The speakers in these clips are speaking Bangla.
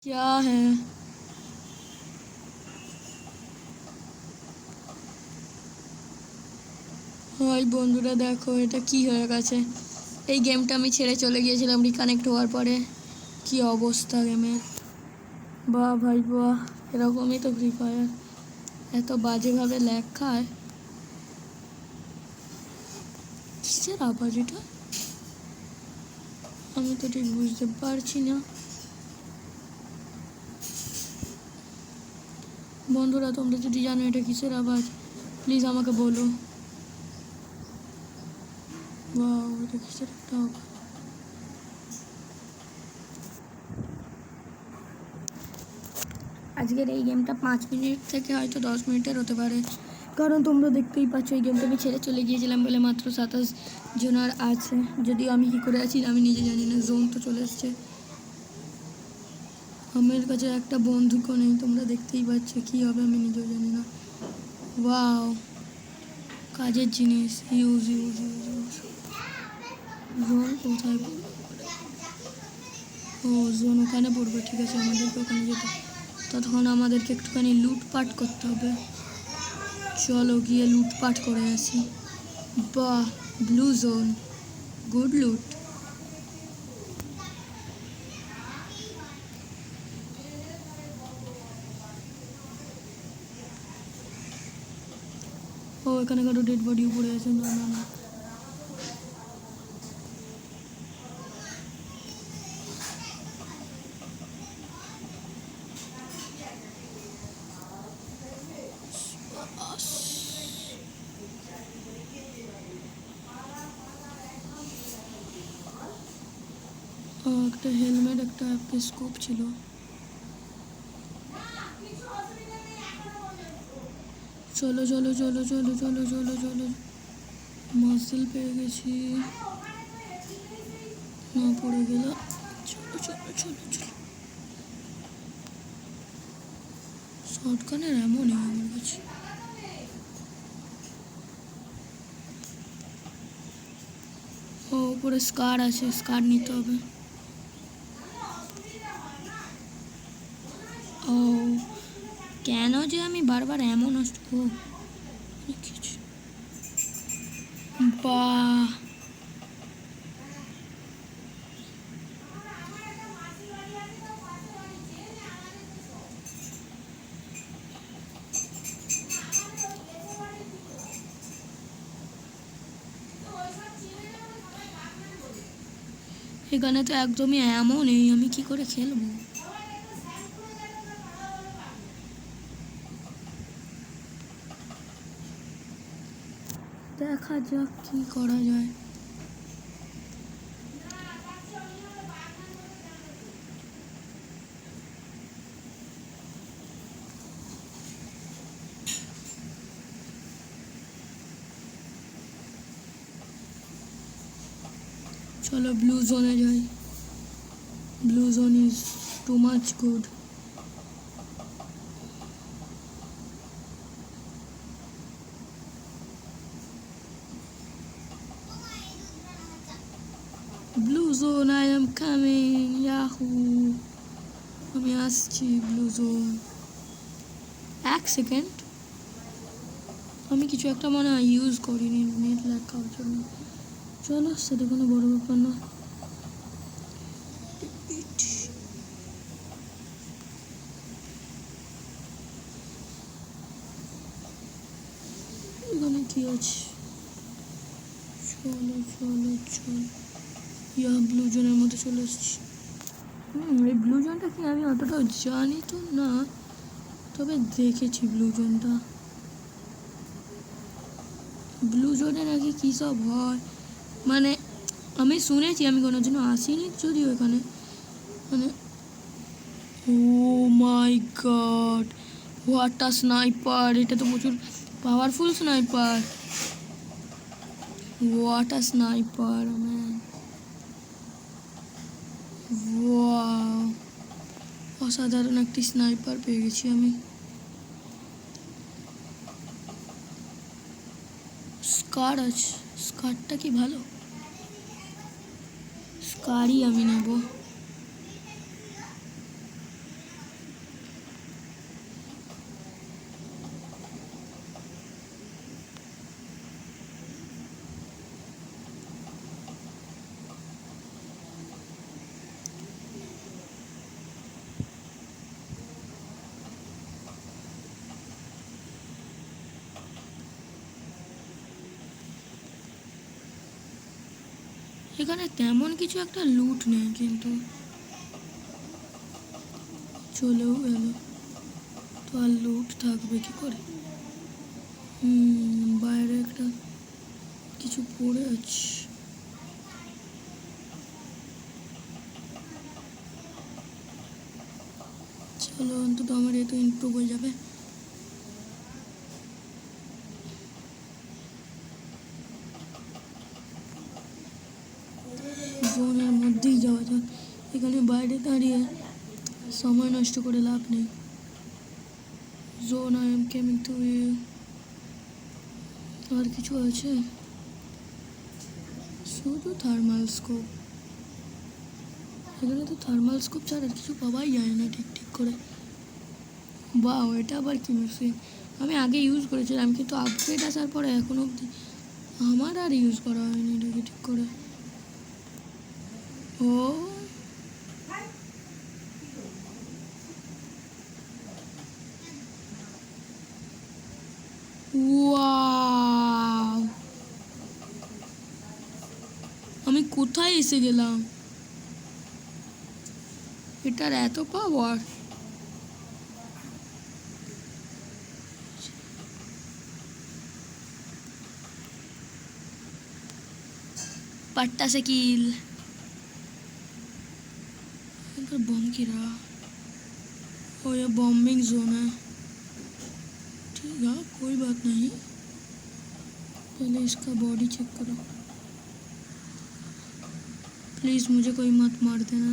क्या है? হাই বন্ধুরা, দেখো এটা কি হয়ে গেছে। এই গেমটা আমি ছেড়ে চলে গিয়েছিলাম রিকানেক্ট হওয়ার পরে। কি অবস্থা গেমের! বাহ ভাই বাহ, এরকমই তো ফ্রি ফায়ার, এত বাজেভাবে ল্যাগ খায়। কিসের আওয়াজ এটা? আমি তো ঠিক বুঝতে পারছি না। বন্ধুরা, তোমরা যদি জানো এটা কিসের আওয়াজ, প্লিজ আমাকে বলো। বাহ, এটা কিসের একটা আওয়াজ! আজকের এই গেমটা 5 মিনিট থেকে হয়তো 10 মিনিটের হতে পারে, কারণ তোমরা দেখতেই পাচ্ছ এই গেমটা আমি ছেড়ে চলে গিয়েছিলাম বলে মাত্র 27 জনার আছে। যদিও আমি কী করে আছি আমি নিজে জানি না। জোন তো চলে এসছে, আমার কাছে একটা বন্দুকও নেই। তোমরা দেখতেই পাচ্ছ, কী হবে আমি নিজেও জানি না। ওয়াও, কাজের জিনিস। Use use use use. Zone কোথায় পড়বে? ও, জোন ওখানে পড়বে, ঠিক আছে, আমাদেরকে ওখানে যেতে। ততক্ষণ আমাদেরকে একটুখানি লুটপাট করতে হবে। চলো গিয়ে লুটপাট করে আসি। বাহ, ব্লু জোন, গুড লুট। ও, এখানে কারো ডেড বডিও পড়ে আছে। না না না, একটা হেলমেট, একটা স্কোপ ছিল। চলো চলো চলো চলো চলো চলো চলো, মাসেল পেয়ে গেছি। না, পড়ে গেল। চলো চলো চলো চলো। শর্টকানের এমনই আমার কাছে। ও, উপরে স্কার আছে, স্কার নিতে হবে। ও, কেন যে আমি বারবার এমন আসবো কিছু। বাহ, এখানে তো একদমই এমন নেই, আমি কি করে খেলবো? দেখা যাক কি করা যায়। চলো ব্লু জোনে যাই। Blue zone is too much good. Blue zone, I am coming, Yahoo. আমি আসছি ব্লু জোন। এক সেকেন্ড, আমি কিছু একটা মনে হয় ইউজ করিনি নেট ল্যাগ খাওয়ার জন্য। চলো, সেটা কোনো বড় ব্যাপার না। এখানে কি আছে? চলো চলো চলো, ইয়া ব্লু জোনের মধ্যে চলে এসেছি। এই ব্লু জোনটা কি আমি অতটা জানি তো না, তবে দেখেছি ব্লু জোনটা। ব্লু জোনে নাকি কী সব হয়, মানে আমি শুনেছি, আমি কোনো দিনও আসিনি যদিও এখানে। মানে ও মাই গড, হোয়াট আ স্নাইপার! এটা তো প্রচুর powerful sniper. What a sniper man! Wow, অসাধারণ একটি স্নাইপার পেয়ে গেছি আমি। স্কার আছে, স্কারটা কি ভালো? স্কারই আমি নেব। এখানে তেমন কিছু একটা লুট নেই, কিন্তু চলেও এলো, তো আর লুট থাকবে কি করে? বাইরে একটা কিছু পড়ে আছে। চলো, অন্তত আমার এ তো ইমপ্রুভ হয়ে যাবে। জোনের মধ্যেই যাওয়া যাক, এখানে বাইরে দাঁড়িয়ে সময় নষ্ট করে লাভ নেই। John, I am coming to you. আর কিছু আছে? শুধু থার্মাল স্কোপ। এখানে তো থার্মাল স্কোপ ছাড়া আর কিছু পাওয়াই যায় না ঠিক ঠিক করে। বাহ, এটা আবার কি মেশিন? আমি আগে ইউজ করেছিলাম, কিন্তু আপগ্রেড আসার পরে এখনো অবধি আমার আর ইউজ করা হয়নি এটাকে ঠিক করে। ও ওয়াও, আমি কোথায় এসে গেলাম? এটার এত পাওয়ার! पट्टा से कील। इधर बम गिरा। और ये बॉम्बिंग जोन है। ठीक है, कोई बात नहीं, पहले इसका बॉडी चेक करो। प्लीज़ मुझे कोई मत मार देना।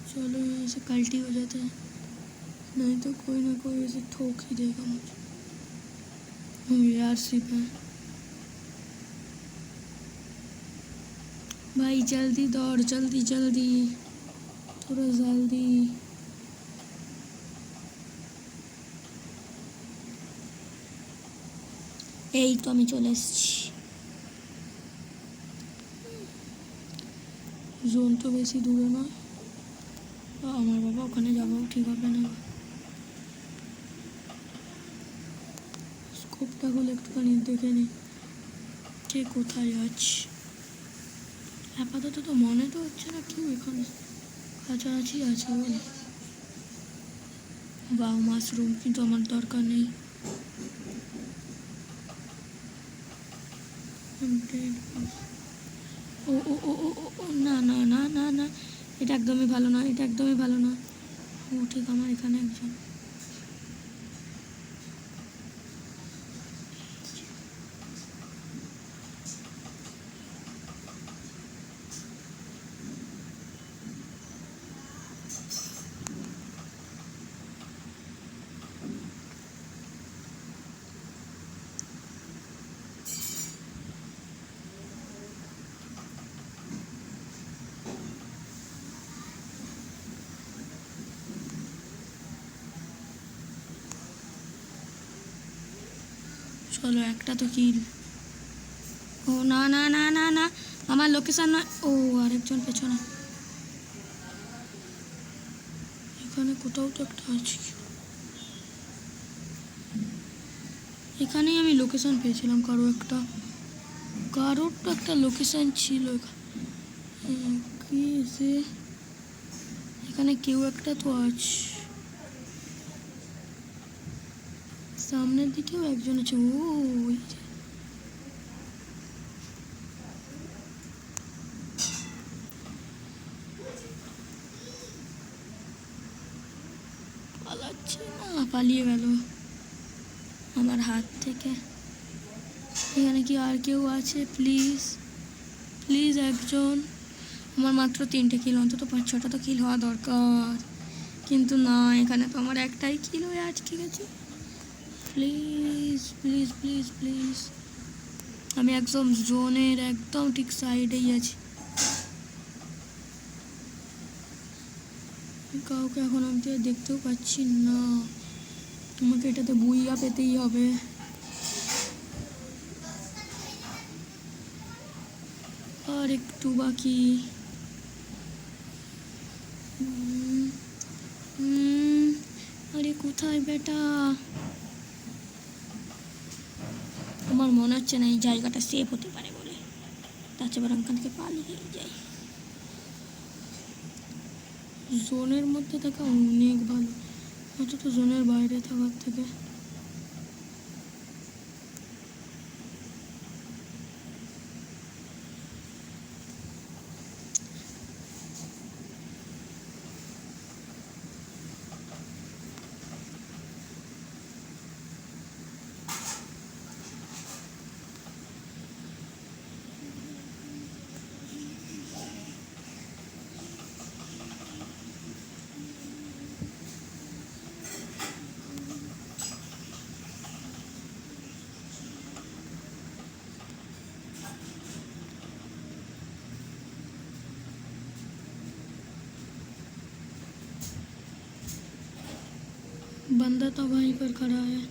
चलो यहाँ से कल्टी हो जाते हैं, नहीं तो कोई ना कोई ऐसे ठोक ही देगा मुझे। यार सिप है भाई, जल्दी दौड़, जल्दी जल्दी, थोड़ा जल्दी। এই তো আমি চলে এসেছি। জোন তো বেশি দূরে নয়। আমার বাবা, ওখানে যাবো ঠিক হবে না। স্কোপটা হলে একটুখানি দেখে নি কে কোথায় আছে। আপাতত তো মনে তো হচ্ছে না কেউ এখানে কাছাকাছি আছে বলে। বা মাশরুম, কিন্তু আমার দরকার নেই। ও ও ও ও ও, না না না না না, এটা একদমই ভালো না, এটা একদমই ভালো না। ও ঠিক, আমার এখানে একজন। চলো, একটা তো কিল। ও না না না না না, আমার লোকেশন না। ও আরেকজন পেছনে, এখানে কোথাও তো একটা আছে। এখানেই আমি লোকেশন পেয়েছিলাম, কারোর তো একটা লোকেশন ছিল। কি সে, এখানে কেউ একটা তো আছে, সামনের দিকেও একজন আছে। ও ওই যে, পালাচ্ছে না, পালিয়ে গেল আমার হাত থেকে। এখানে কি আর কেউ আছে? প্লিজ প্লিজ একজন। আমার মাত্র 3টে কিল, অন্তত 5-6টা তো কিল হওয়া দরকার, কিন্তু না, এখানে তো আমার একটাই কিল হয়ে আটকে গেছে। প্লিজ প্লিজ প্লিজ প্লিজ, আমি একদম জোনের একদম ঠিক সাইডেই আছি। কাউকে এখন আমি দেখতেও পাচ্ছি না। তোমাকে এটাতে বুইয়া পেতেই হবে। আর একটু বাকি। আরে কোথায় বেটা? আমার মনে হচ্ছে না এই জায়গাটা সেফ হতে পারে বলে, তার চেয়ে বরং এখান থেকে পালিয়ে যাই। জোনের মধ্যে থাকা অনেক ভালো, অন্তত জোনের বাইরে থাকার থেকে। बंदा तो वहीं पर खड़ा है।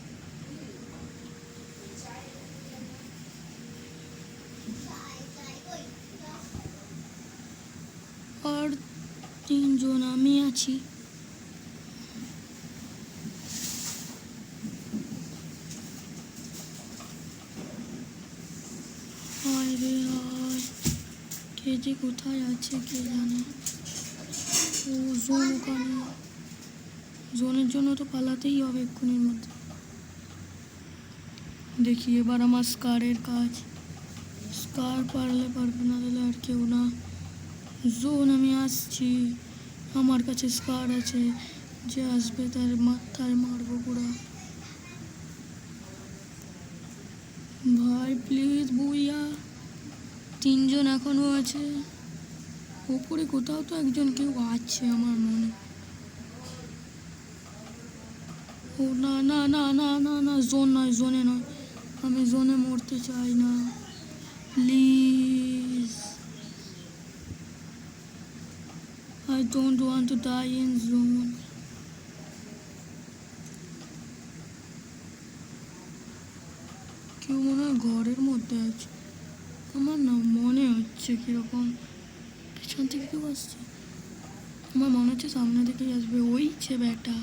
और 3 জন আমি আছি। হায় রে হায়, কে যে কোথায় আছে কে জানে। ও জোন ওখানে, জোনের জন্য তো পালাতেই হবে এক্ষুনির মধ্যে। দেখি এবার আমার স্কারের কাজ, স্কার পারলে পারবে, না দিলে আর কেউ না। জোন আমি আসছি, আমার কাছে স্কার আছে, যে আসবে তার মাথায় মারবো পুরা। ভাই প্লিজ বুইয়া, 3 জন এখনো আছে। ওপরে কোথাও তো একজন কেউ আছে আমার মনে। ও না না না না না না, জোন নয়, জোনে নয়, আমি জোনে মরতে চাই না please. I don't want to die in zone. কেউ মনে হয় ঘরের মধ্যে আছে, আমার না মনে হচ্ছে কিরকম। পেছন থেকে কেউ আসছে, আমার মনে হচ্ছে সামনে থেকেই আসবে, ওই যে ব্যাটা।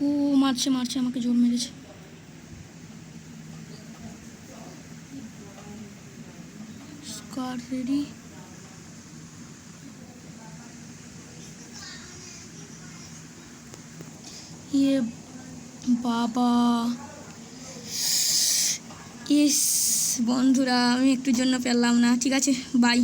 ও মারছে মারছে, আমাকে জোর মেরেছে। স্কার রেডি। ইয়ে বাবা, ইস বন্ধুরা, আমি একটুর জন্য পেলাম না। ঠিক আছে, বাই।